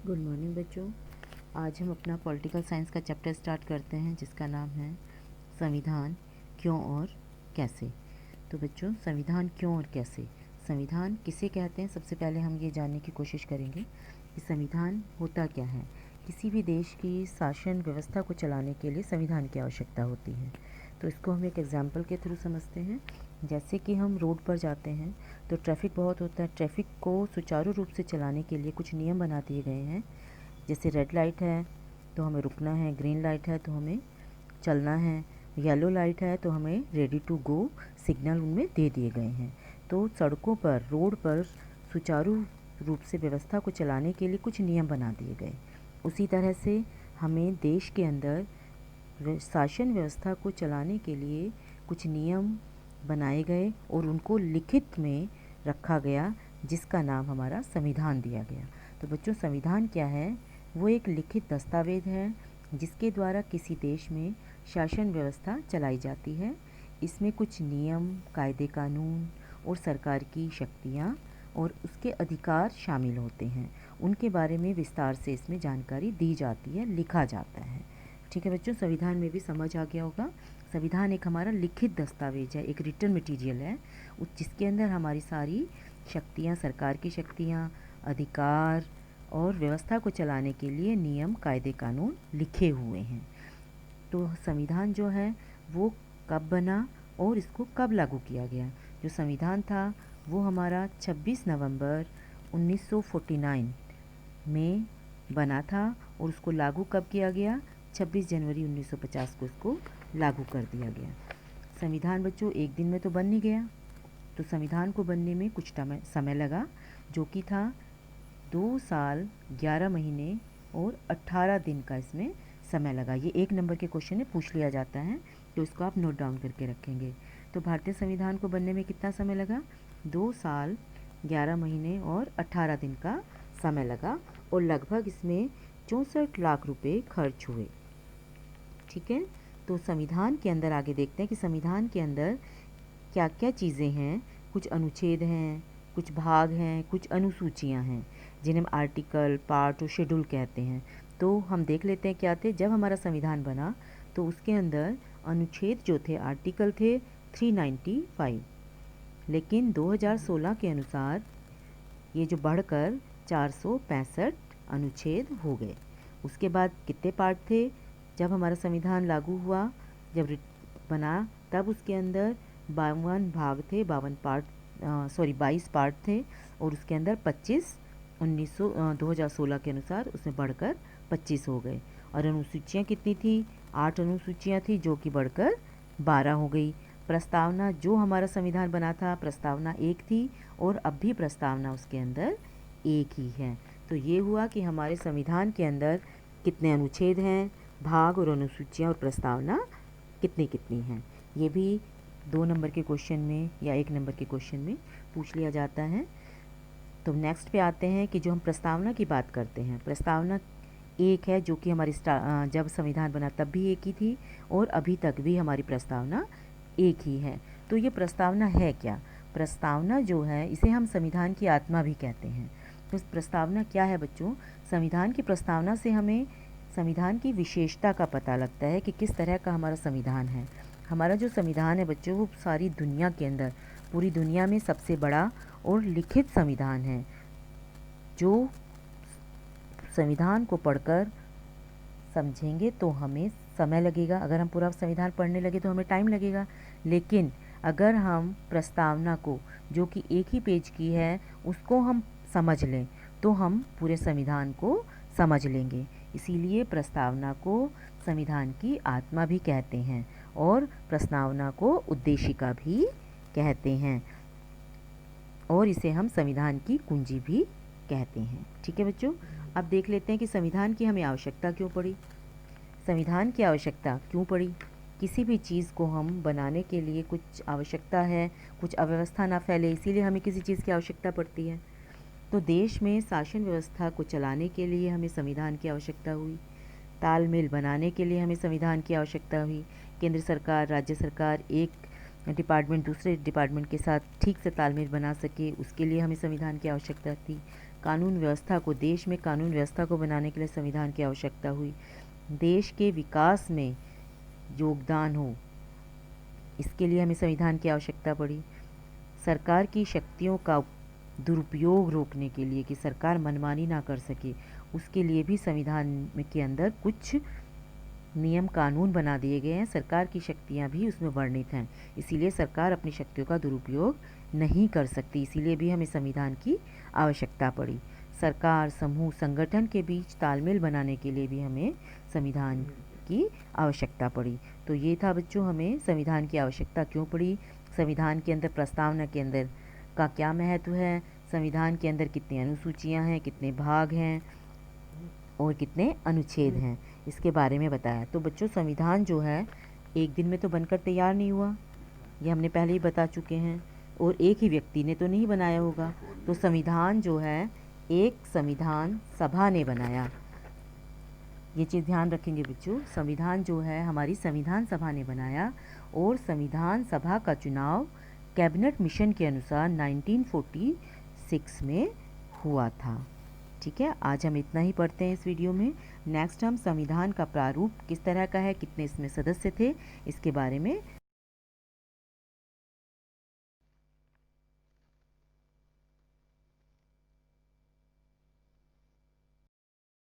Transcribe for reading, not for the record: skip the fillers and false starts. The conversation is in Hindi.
गुड मॉर्निंग बच्चों। आज हम अपना पॉलिटिकल साइंस का चैप्टर स्टार्ट करते हैं जिसका नाम है संविधान क्यों और कैसे। तो बच्चों, संविधान क्यों और कैसे, संविधान किसे कहते हैं, सबसे पहले हम ये जानने की कोशिश करेंगे कि संविधान होता क्या है। किसी भी देश की शासन व्यवस्था को चलाने के लिए संविधान की आवश्यकता होती है। तो इसको हम एक एग्जाम्पल के थ्रू समझते हैं। जैसे कि हम रोड पर जाते हैं तो ट्रैफिक बहुत होता है। ट्रैफिक को सुचारू रूप से चलाने के लिए कुछ नियम बना दिए गए हैं। जैसे रेड लाइट है तो हमें रुकना है, ग्रीन लाइट है तो हमें चलना है, येलो लाइट है तो हमें रेडी टू गो सिग्नल उनमें दे दिए गए हैं। तो सड़कों पर, रोड पर सुचारू रूप से व्यवस्था को चलाने के लिए कुछ नियम बना दिए गए। उसी तरह से हमें देश के अंदर शासन व्यवस्था को चलाने के लिए कुछ नियम बनाए गए और उनको लिखित में रखा गया, जिसका नाम हमारा संविधान दिया गया। तो बच्चों, संविधान क्या है? वो एक लिखित दस्तावेज है जिसके द्वारा किसी देश में शासन व्यवस्था चलाई जाती है। इसमें कुछ नियम, कायदे कानून और सरकार की शक्तियाँ और उसके अधिकार शामिल होते हैं। उनके बारे में विस्तार से इसमें जानकारी दी जाती है, लिखा जाता है। ठीक है बच्चों, संविधान में भी समझ आ गया होगा। संविधान एक हमारा लिखित दस्तावेज है, एक रिटन मटेरियल है, जिसके अंदर हमारी सारी शक्तियाँ, सरकार की शक्तियाँ, अधिकार और व्यवस्था को चलाने के लिए नियम, कायदे कानून लिखे हुए हैं। तो संविधान जो है वो कब बना और इसको कब लागू किया गया? जो संविधान था वो हमारा 26 नवंबर 1949 में बना था और उसको लागू कब किया गया? 26 जनवरी 1950 को इसको लागू कर दिया गया। संविधान बच्चों एक दिन में तो बन नहीं गया। तो संविधान को बनने में कुछ समय लगा, जो कि था 2 साल 11 महीने और 18 दिन का इसमें समय लगा। ये 1 नंबर के क्वेश्चन में पूछ लिया जाता है, तो इसको आप नोट डाउन करके रखेंगे। तो भारतीय संविधान को बनने में कितना समय लगा? 2 साल 11 महीने और 18 दिन का समय लगा और लगभग इसमें 64 लाख रुपए खर्च हुए। ठीक है, तो संविधान के अंदर आगे देखते हैं कि संविधान के अंदर क्या क्या चीज़ें हैं। कुछ अनुच्छेद हैं, कुछ भाग हैं, कुछ अनुसूचियां हैं, जिन्हें हम आर्टिकल, पार्ट और शेड्यूल कहते हैं। तो हम देख लेते हैं क्या थे। जब हमारा संविधान बना तो उसके अंदर अनुच्छेद जो थे, आर्टिकल थे 395, लेकिन 2016 के अनुसार ये जो बढ़कर 465 अनुच्छेद हो गए। उसके बाद कितने पार्ट थे? जब हमारा संविधान लागू हुआ, जब बना, तब उसके अंदर 52 भाग थे, 22 पार्ट थे और उसके अंदर 25 2016 के अनुसार उसमें बढ़कर 25 हो गए। और अनुसूचियाँ कितनी थी? 8 अनुसूचियाँ थी, जो कि बढ़कर 12 हो गई। प्रस्तावना, जो हमारा संविधान बना था, प्रस्तावना 1 थी और अब भी प्रस्तावना उसके अंदर 1 ही है। तो ये हुआ कि हमारे संविधान के अंदर कितने अनुच्छेद हैं, भाग और अनुसूचियाँ और प्रस्तावना कितनी कितनी हैं। ये भी 2 नंबर के क्वेश्चन में या 1 नंबर के क्वेश्चन में पूछ लिया जाता है। तो नेक्स्ट पे आते हैं कि जो हम प्रस्तावना की बात करते हैं, प्रस्तावना 1 है, जो कि हमारी जब संविधान बना तब भी 1 ही थी और अभी तक भी हमारी प्रस्तावना 1 ही है। तो ये प्रस्तावना है क्या? प्रस्तावना जो है, इसे हम संविधान की आत्मा भी कहते हैं। तो प्रस्तावना क्या है बच्चों? संविधान की प्रस्तावना से हमें संविधान की विशेषता का पता लगता है कि किस तरह का हमारा संविधान है। हमारा जो संविधान है बच्चों, वो सारी दुनिया के अंदर, पूरी दुनिया में सबसे बड़ा और लिखित संविधान है। जो संविधान को पढ़कर समझेंगे तो हमें समय लगेगा। अगर हम पूरा संविधान पढ़ने लगे तो हमें टाइम लगेगा, लेकिन अगर हम प्रस्तावना को, जो कि 1 ही पेज की है, उसको हम समझ लें तो हम पूरे संविधान को समझ लेंगे। इसीलिए प्रस्तावना को संविधान की आत्मा भी कहते हैं और प्रस्तावना को उद्देशिका भी कहते हैं और इसे हम संविधान की कुंजी भी कहते हैं। ठीक है बच्चों, अब देख लेते हैं कि संविधान की हमें आवश्यकता क्यों पड़ी। संविधान की आवश्यकता क्यों पड़ी? किसी भी चीज़ को हम बनाने के लिए कुछ आवश्यकता है, कुछ अव्यवस्था ना फैले, इसीलिए हमें किसी चीज़ की आवश्यकता पड़ती है। तो देश में शासन व्यवस्था को चलाने के लिए हमें संविधान की आवश्यकता हुई। तालमेल बनाने के लिए हमें संविधान की आवश्यकता हुई। केंद्र सरकार, राज्य सरकार एक डिपार्टमेंट दूसरे डिपार्टमेंट के साथ ठीक से तालमेल बना सके, उसके लिए हमें संविधान की आवश्यकता थी। कानून व्यवस्था को, देश में कानून व्यवस्था को बनाने के लिए संविधान की आवश्यकता हुई। देश के विकास में योगदान हो, इसके लिए हमें संविधान की आवश्यकता पड़ी। सरकार की शक्तियों का दुरुपयोग रोकने के लिए, कि सरकार मनमानी ना कर सके, उसके लिए भी संविधान के अंदर कुछ नियम कानून बना दिए गए हैं। सरकार की शक्तियां भी उसमें वर्णित हैं, इसीलिए सरकार अपनी शक्तियों का दुरुपयोग नहीं कर सकती, इसीलिए भी हमें संविधान की आवश्यकता पड़ी। सरकार, समूह, संगठन के बीच तालमेल बनाने के लिए भी हमें संविधान की आवश्यकता पड़ी। तो ये था बच्चों, हमें संविधान की आवश्यकता क्यों पड़ी, संविधान के अंदर प्रस्तावना के अंदर का क्या महत्व है, संविधान के अंदर कितनी अनुसूचियां हैं, कितने भाग हैं और कितने अनुच्छेद हैं, इसके बारे में बताया। तो बच्चों, संविधान जो है एक दिन में तो बनकर तैयार नहीं हुआ, ये हमने पहले ही बता चुके हैं, और एक ही व्यक्ति ने तो नहीं बनाया होगा। तो संविधान जो है एक संविधान सभा ने बनाया, ये चीज़ ध्यान रखेंगे बच्चों। संविधान जो है हमारी संविधान सभा ने बनाया, और संविधान सभा का चुनाव कैबिनेट मिशन के अनुसार 1946 में हुआ था। ठीक है, आज हम इतना ही पढ़ते हैं इस वीडियो में। नेक्स्ट हम संविधान का प्रारूप किस तरह का है, कितने इसमें सदस्य थे, इसके बारे में